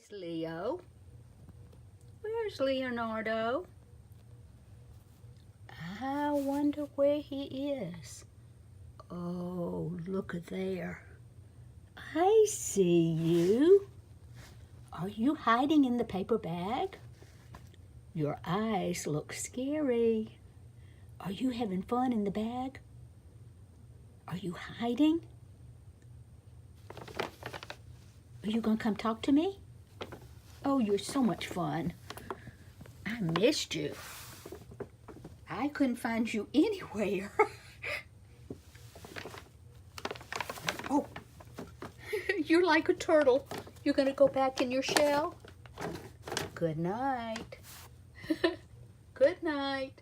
There's Leo. Where's Leonardo? I wonder where he is. Oh, look at there. I see you. Are you hiding in the paper bag? Your eyes look scary. Are you having fun in the bag? Are you hiding? Are you gonna come talk to me? Oh, you're so much fun. I missed you. I couldn't find you anywhere. Oh, you're like a turtle. You're gonna go back in your shell? Good night. Good night.